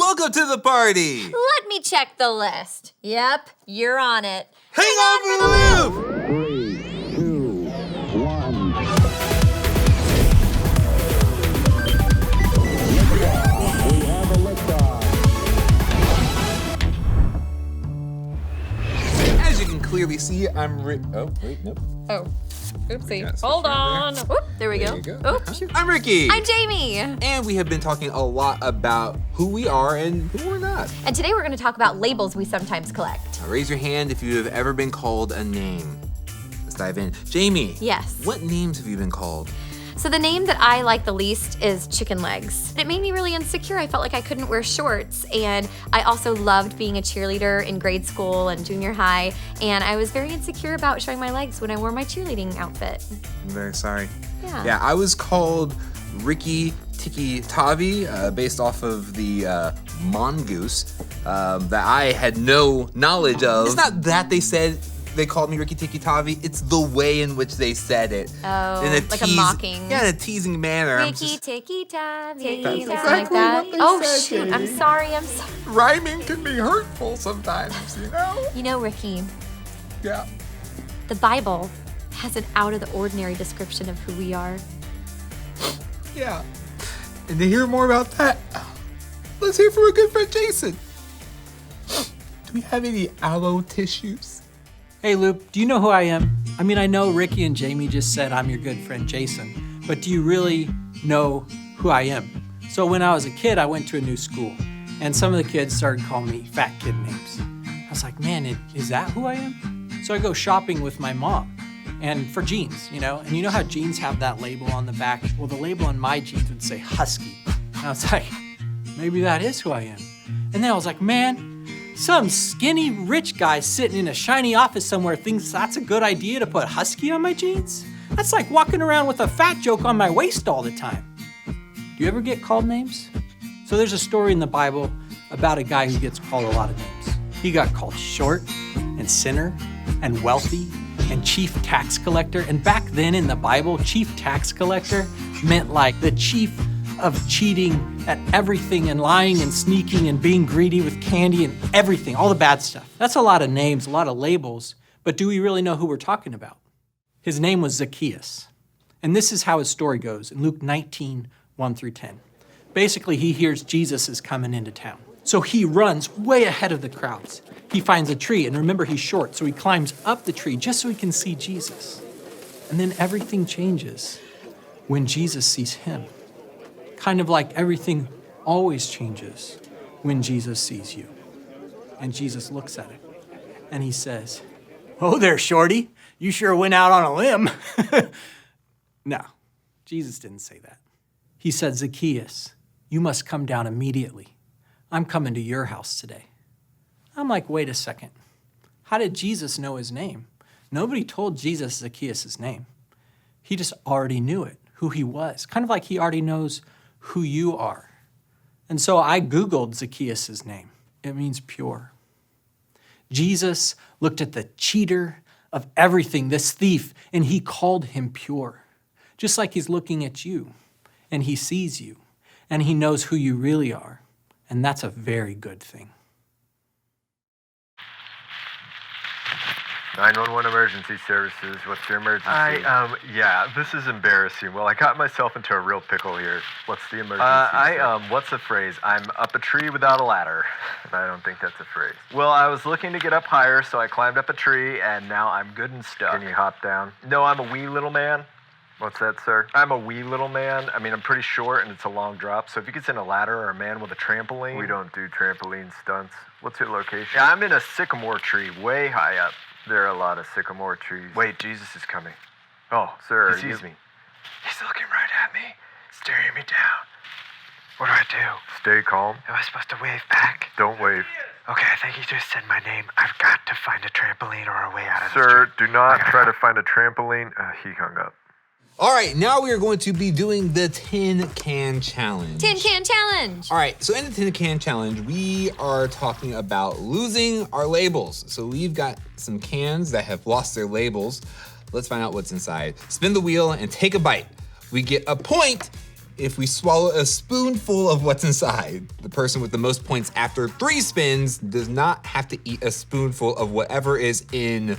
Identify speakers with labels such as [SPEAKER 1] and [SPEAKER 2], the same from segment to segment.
[SPEAKER 1] Welcome to the party!
[SPEAKER 2] Let me check the list. Yep, you're on it.
[SPEAKER 1] Hang on for the loop!
[SPEAKER 3] 3, 2, 1. Liftoff. We have a liftoff.
[SPEAKER 1] As you can clearly see, I'm Oh, wait, nope.
[SPEAKER 2] Oh, oopsie.
[SPEAKER 1] Yeah,
[SPEAKER 2] Hold
[SPEAKER 1] switch
[SPEAKER 2] on.
[SPEAKER 1] right
[SPEAKER 2] Whoop, there we
[SPEAKER 1] There
[SPEAKER 2] go.
[SPEAKER 1] you go.
[SPEAKER 2] Oh, shoot.
[SPEAKER 1] I'm Ricky.
[SPEAKER 2] I'm Jamie.
[SPEAKER 1] And we have been talking a lot about who we are and who we're not.
[SPEAKER 2] And today we're going to talk about labels we sometimes collect.
[SPEAKER 1] Now raise your hand if you have ever been called a name. Let's dive in. Jamie.
[SPEAKER 2] Yes.
[SPEAKER 1] What names have you been called?
[SPEAKER 2] So the name that I like the least is Chicken Legs. It made me really insecure. I felt like I couldn't wear shorts. And I also loved being a cheerleader in grade school and junior high. And I was very insecure about showing my legs when I wore my cheerleading outfit.
[SPEAKER 1] I'm very sorry.
[SPEAKER 2] Yeah.
[SPEAKER 1] Yeah, I was called Ricky Tiki Tavi, based off of the mongoose that I had no knowledge of. It's not that they called me Ricky Tiki Tavi, it's the way in which they said it.
[SPEAKER 2] Oh, like a mocking.
[SPEAKER 1] Yeah, in a teasing manner.
[SPEAKER 2] Ricky Tiki Tavi.
[SPEAKER 1] That's
[SPEAKER 2] something
[SPEAKER 1] exactly
[SPEAKER 2] like that.
[SPEAKER 1] what they
[SPEAKER 2] Oh
[SPEAKER 1] said,
[SPEAKER 2] shoot,
[SPEAKER 1] Jamie.
[SPEAKER 2] I'm sorry.
[SPEAKER 1] Rhyming can be hurtful sometimes, you know?
[SPEAKER 2] You know, Ricky,
[SPEAKER 1] Yeah.
[SPEAKER 2] the Bible has an out of the ordinary description of who we are.
[SPEAKER 1] Yeah. And to hear more about that, let's hear from our good friend Jason. Do we have any aloe tissues?
[SPEAKER 4] Hey Luke, do you know who I am? I mean, I know Ricky and Jamie just said I'm your good friend Jason, but do you really know who I am? So when I was a kid, I went to a new school, and some of the kids started calling me fat kid names. I was like, man, is that who I am? So I go shopping with my mom, and for jeans, and you know how jeans have that label on the back? Well, the label on my jeans would say Husky. And I was like, maybe that is who I am. And then I was like, man, some skinny rich guy sitting in a shiny office somewhere thinks that's a good idea to put Husky on my jeans? That's like walking around with a fat joke on my waist all the time. Do you ever get called names? So there's a story in the Bible about a guy who gets called a lot of names. He got called short and sinner and wealthy and chief tax collector. And back then in the Bible, chief tax collector meant like the chief of cheating at everything and lying and sneaking and being greedy with candy and everything, all the bad stuff. That's a lot of names, a lot of labels, but do we really know who we're talking about? His name was Zacchaeus. And this is how his story goes in Luke 19, 1 through 10. Basically, he hears Jesus is coming into town. So he runs way ahead of the crowds. He finds a tree, and remember he's short, so he climbs up the tree just so he can see Jesus. And then everything changes when Jesus sees him. Kind of like everything always changes when Jesus sees you. And Jesus looks at it and he says, "Oh there, shorty, you sure went out on a limb." No, Jesus didn't say that. He said, "Zacchaeus, you must come down immediately. I'm coming to your house today." I'm like, wait a second. How did Jesus know his name? Nobody told Jesus Zacchaeus' name. He just already knew it, who he was. Kind of like he already knows who you are. And so I Googled Zacchaeus' name. It means pure. Jesus looked at the cheater of everything, this thief, and he called him pure. Just like he's looking at you, and he sees you, and he knows who you really are. And that's a very good thing.
[SPEAKER 5] 911 emergency services. What's your emergency?
[SPEAKER 6] Yeah, this is embarrassing. Well, I got myself into a real pickle here.
[SPEAKER 5] What's the emergency?
[SPEAKER 6] What's the phrase? I'm up a tree without a ladder.
[SPEAKER 5] I don't think that's a phrase.
[SPEAKER 6] Well, I was looking to get up higher, so I climbed up a tree, and now I'm good and stuck.
[SPEAKER 5] Can you hop down?
[SPEAKER 6] No, I'm a wee little man.
[SPEAKER 5] What's that, sir?
[SPEAKER 6] I'm a wee little man. I mean, I'm pretty short, and it's a long drop, so if you could send a ladder or a man with a trampoline.
[SPEAKER 5] We don't do trampoline stunts. What's your location?
[SPEAKER 6] Yeah, I'm in a sycamore tree way high up.
[SPEAKER 5] There are a lot of sycamore trees.
[SPEAKER 6] Wait, Jesus is coming. Oh,
[SPEAKER 5] Sir,
[SPEAKER 6] he sees me. He's looking right at me, staring me down. What do I do?
[SPEAKER 5] Stay calm.
[SPEAKER 6] Am I supposed to wave back?
[SPEAKER 5] Don't wave.
[SPEAKER 6] Okay, I think he just said my name. I've got to find a trampoline or a way out of this
[SPEAKER 5] Sir,
[SPEAKER 6] tree.
[SPEAKER 5] do not try to find a trampoline. He hung up.
[SPEAKER 1] All right, now we are going to be doing the Tin Can Challenge.
[SPEAKER 2] Tin Can Challenge.
[SPEAKER 1] All right, so in the Tin Can Challenge, we are talking about losing our labels. So we've got some cans that have lost their labels. Let's find out what's inside. Spin the wheel and take a bite. We get a point if we swallow a spoonful of what's inside, the person with the most points after 3 spins does not have to eat a spoonful of whatever is in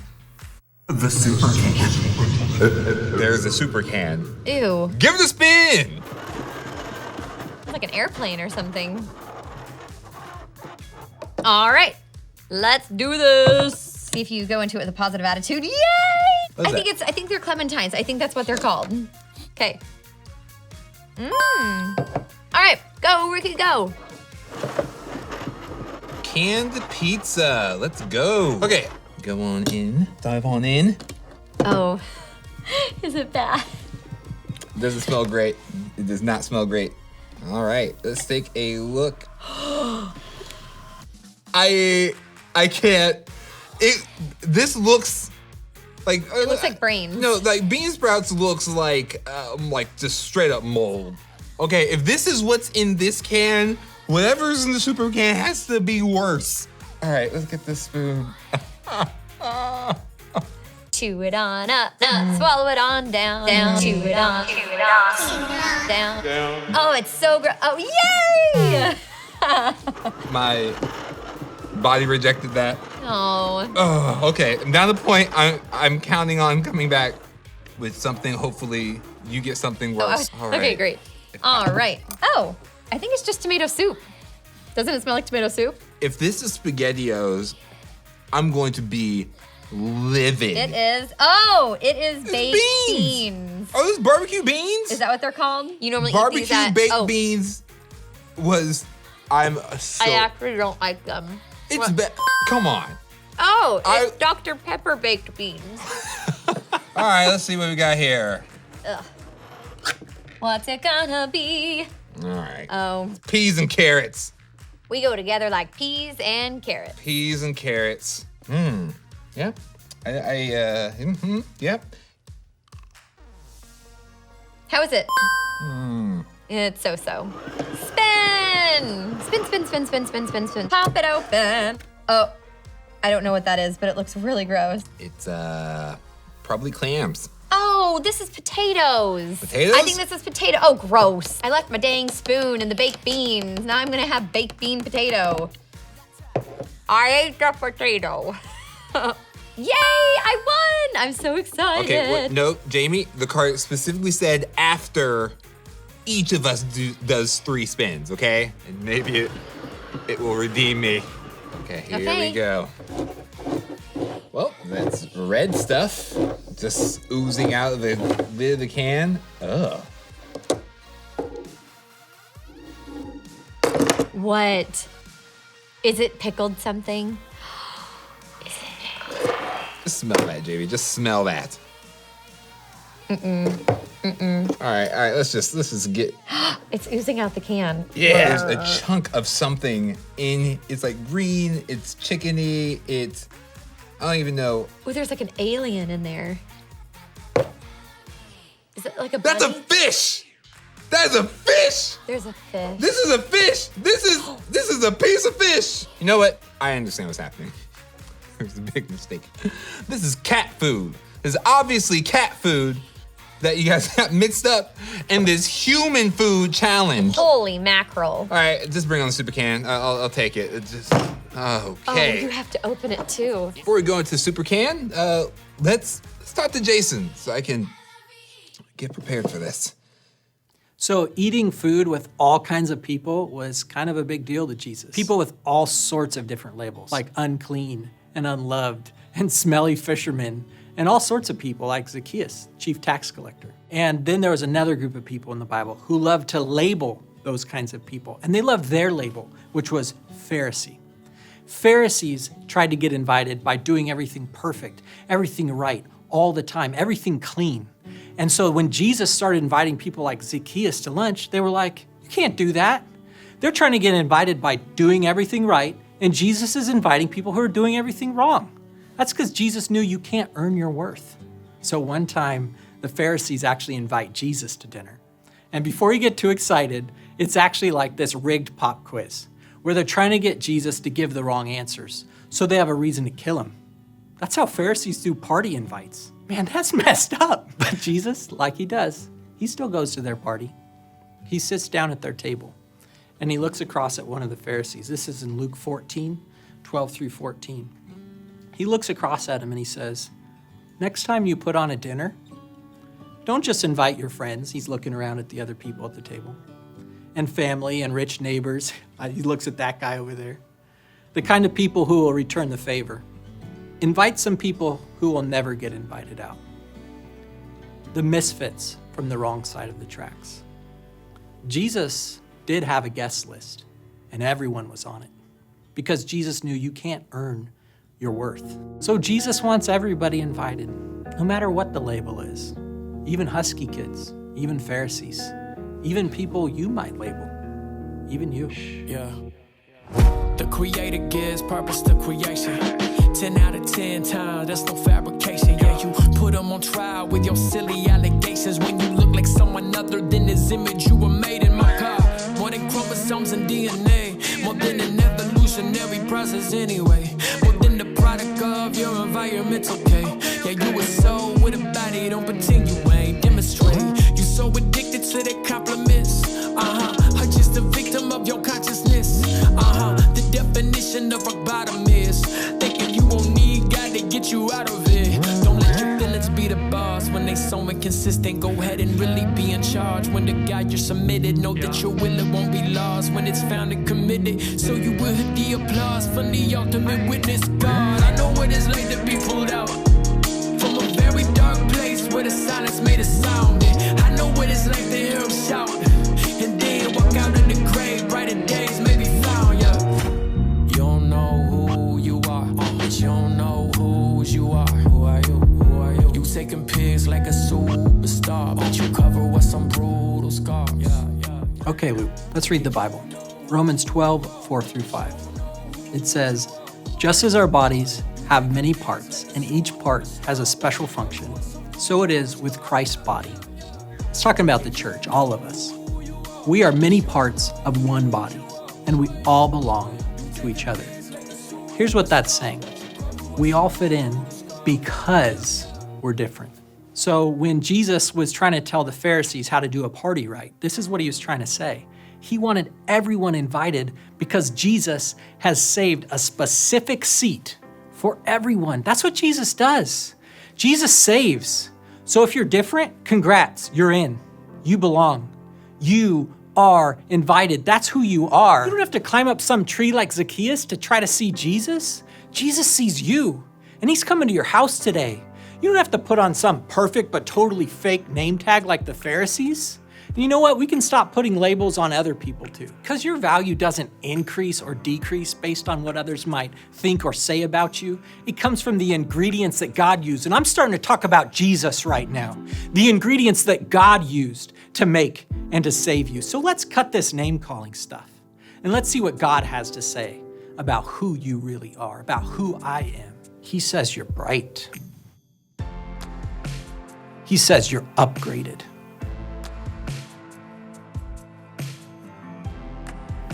[SPEAKER 1] the super can. There's a super can.
[SPEAKER 2] Ew.
[SPEAKER 1] Give it a spin!
[SPEAKER 2] It's like an airplane or something. All right, let's do this. See if you go into it with a positive attitude. Yay! I think they're clementines. I think that's what they're called. Okay. All right, go, Ricky, go.
[SPEAKER 1] Canned pizza. Let's go. Okay, go on in. Dive on in.
[SPEAKER 2] Oh, is it bad?
[SPEAKER 1] Doesn't smell great. It does not smell great. All right, let's take a look. I can't. This looks like
[SPEAKER 2] It looks like brains.
[SPEAKER 1] No, like bean sprouts looks like just straight up mold. Okay, if this is what's in this can, whatever's in the super can has to be worse. All right, let's get this spoon.
[SPEAKER 2] Chew it on up, swallow it on down, chew it on, down. Oh, it's so gross. Oh, yay!
[SPEAKER 1] My body rejected that.
[SPEAKER 2] Oh.
[SPEAKER 1] Oh, okay. Now the point, I'm counting on coming back with something. Hopefully, you get something worse. All right.
[SPEAKER 2] Okay, great. All right. Oh, I think it's just tomato soup. Doesn't it smell like tomato soup?
[SPEAKER 1] If this is SpaghettiOs, I'm going to be livid.
[SPEAKER 2] It is. Oh, it is baked
[SPEAKER 1] beans. Oh, this barbecue beans?
[SPEAKER 2] Is that what they're called? You normally eat
[SPEAKER 1] Barbecue
[SPEAKER 2] these at,
[SPEAKER 1] baked beans was. I
[SPEAKER 2] actually don't like them.
[SPEAKER 1] It's come on.
[SPEAKER 2] Oh, it's Dr. Pepper baked beans.
[SPEAKER 1] All right, let's see what we got here.
[SPEAKER 2] Ugh. What's it gonna be?
[SPEAKER 1] All right.
[SPEAKER 2] Oh.
[SPEAKER 1] Peas and carrots.
[SPEAKER 2] We go together like peas and carrots.
[SPEAKER 1] Peas and carrots. Yeah. Yep.
[SPEAKER 2] How is it? It's so-so. Spin! Spin. Pop it open. Oh, I don't know what that is, but it looks really gross.
[SPEAKER 1] It's probably clams.
[SPEAKER 2] Oh, this is potatoes.
[SPEAKER 1] Potatoes?
[SPEAKER 2] I think this is potato. Oh, gross. I left my dang spoon in the baked beans. Now I'm gonna have baked bean potato. I ate the potato. Yay, I won! I'm so excited.
[SPEAKER 1] Okay, no, Jamie, the card specifically said after each of us does 3 spins, okay? And maybe it will redeem me. Okay, here we go. Well, that's red stuff just oozing out of the lid of the can. Ugh.
[SPEAKER 2] What? Is it pickled something?
[SPEAKER 1] Just smell that, Jamie. Just smell that. All right. Let's just get.
[SPEAKER 2] It's oozing out the can.
[SPEAKER 1] Yeah, there's a chunk of something in. It's like green. It's chickeny. It's. I don't even know.
[SPEAKER 2] Oh, there's like an alien in there. Is it like a
[SPEAKER 1] That's
[SPEAKER 2] bunny?
[SPEAKER 1] a fish. That's a fish.
[SPEAKER 2] There's a fish.
[SPEAKER 1] This is a fish. This is a piece of fish. You know what? I understand what's happening. There's a big mistake. This is cat food. This is obviously cat food that you guys got mixed up in this human food challenge.
[SPEAKER 2] Holy mackerel.
[SPEAKER 1] All right, just bring on the super can. I'll take it. It's just, okay.
[SPEAKER 2] Oh, you have to open it too.
[SPEAKER 1] Before we go into the super can, let's talk to Jason so I can get prepared for this.
[SPEAKER 4] So eating food with all kinds of people was kind of a big deal to Jesus. People with all sorts of different labels, like unclean and unloved and smelly fishermen, and all sorts of people like Zacchaeus, chief tax collector. And then there was another group of people in the Bible who loved to label those kinds of people. And they loved their label, which was Pharisee. Pharisees tried to get invited by doing everything perfect, everything right, all the time, everything clean. And so when Jesus started inviting people like Zacchaeus to lunch, they were like, you can't do that. They're trying to get invited by doing everything right, and Jesus is inviting people who are doing everything wrong. That's because Jesus knew you can't earn your worth. So one time, the Pharisees actually invite Jesus to dinner. And before you get too excited, it's actually like this rigged pop quiz, where they're trying to get Jesus to give the wrong answers, so they have a reason to kill him. That's how Pharisees do party invites. Man, that's messed up. But Jesus, like he does, he still goes to their party. he sits down at their table and he looks across at one of the Pharisees. This is in Luke 14, 12 through 14. He looks across at him and he says, next time you put on a dinner, don't just invite your friends. He's looking around at the other people at the table. And family and rich neighbors. He looks at that guy over there. The kind of people who will return the favor. Invite some people who will never get invited out. The misfits from the wrong side of the tracks. Jesus did have a guest list, and everyone was on it, because Jesus knew you can't earn your worth. So Jesus wants everybody invited, no matter what the label is. Even husky kids, even Pharisees, even people you might label, even you.
[SPEAKER 7] Yeah. The Creator gives purpose to creation. 10 out of 10 times, that's no fabrication. Yeah, you put them on trial with your silly allegations when you look like someone other than His image. You were made in my God. More than chromosomes and DNA, more than an evolutionary process anyway. More than the product of your environment, okay? Yeah, you were soul with a body, don't pretend you ain't. Demonstrate. You so addicted to their compliments. Or just a victim of your consciousness. The definition of rock bottom is thinking you won't need God to get you out of it. Don't let your feelings be the boss. When they so inconsistent, go ahead and really be in charge. When the God you're submitted, know that your will it won't be lost. When it's found and committed, so you will hit the applause from the ultimate witness, God. I know what it's like to be pulled out from a very dark place where the silence made a sound. And I know what it's like to hear him shout and then walk out of the grave. Brighter days may be found, yeah. You don't know who you are, but you don't know whose you are. Who are you? Who are you? You taking pics like a superstar, but you cover with some brutal scars.
[SPEAKER 4] Okay, Luke, let's read the Bible. Romans 12, 4 through 5. It says, just as our bodies have many parts, and each part has a special function, so it is with Christ's body. It's talking about the church, all of us. We are many parts of one body, and we all belong to each other. Here's what that's saying. We all fit in because we're different. So when Jesus was trying to tell the Pharisees how to do a party right, this is what he was trying to say. He wanted everyone invited because Jesus has saved a specific seat for everyone. That's what Jesus does. Jesus saves. So if you're different, congrats, you're in. You belong. You are invited. That's who you are. You don't have to climb up some tree like Zacchaeus to try to see Jesus. Jesus sees you, and he's coming to your house today. You don't have to put on some perfect but totally fake name tag like the Pharisees. And you know what? We can stop putting labels on other people too. Because your value doesn't increase or decrease based on what others might think or say about you. It comes from the ingredients that God used. And I'm starting to talk about Jesus right now. The ingredients that God used to make and to save you. So let's cut this name calling stuff. And let's see what God has to say about who you really are, about who I am. He says you're bright. He says you're upgraded.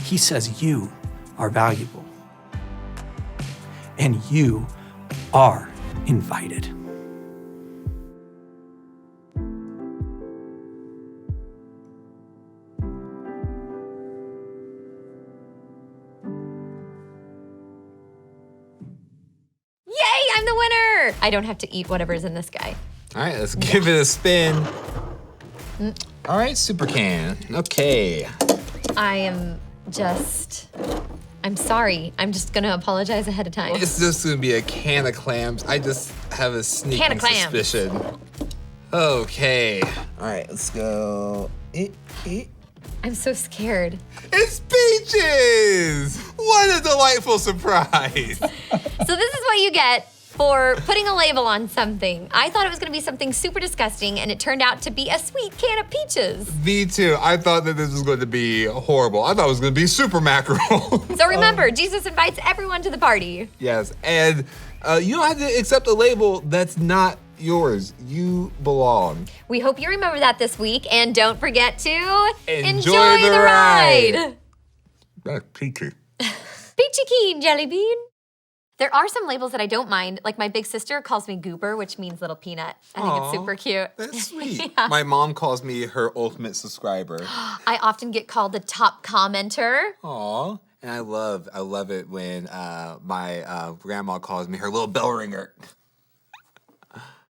[SPEAKER 4] He says you are valuable. And you are invited.
[SPEAKER 2] Yay, I'm the winner! I don't have to eat whatever's in this guy.
[SPEAKER 1] All right, let's give it a spin. All right, Super Can. Okay.
[SPEAKER 2] I'm sorry. I'm just gonna apologize ahead of time.
[SPEAKER 1] It's just gonna be a can of clams. I just have a sneaking suspicion. Okay. All right, let's go.
[SPEAKER 2] I'm so scared.
[SPEAKER 1] It's peaches! What a delightful surprise.
[SPEAKER 2] So this is what you get for putting a label on something. I thought it was gonna be something super disgusting, and it turned out to be a sweet can of peaches.
[SPEAKER 1] Me too. I thought that this was going to be horrible. I thought it was going to be super mackerel.
[SPEAKER 2] So remember, Jesus invites everyone to the party.
[SPEAKER 1] Yes, and you don't have to accept a label that's not yours. You belong.
[SPEAKER 2] We hope you remember that this week, and don't forget to
[SPEAKER 1] Enjoy the ride. That's peachy.
[SPEAKER 2] Peachy keen, jelly bean. There are some labels that I don't mind. Like my big sister calls me Goober, which means little peanut. I think it's super cute.
[SPEAKER 1] That's sweet.
[SPEAKER 2] Yeah.
[SPEAKER 1] My mom calls me her ultimate subscriber.
[SPEAKER 2] I often get called the top commenter.
[SPEAKER 1] Aw. And I love it when my grandma calls me her little bell ringer.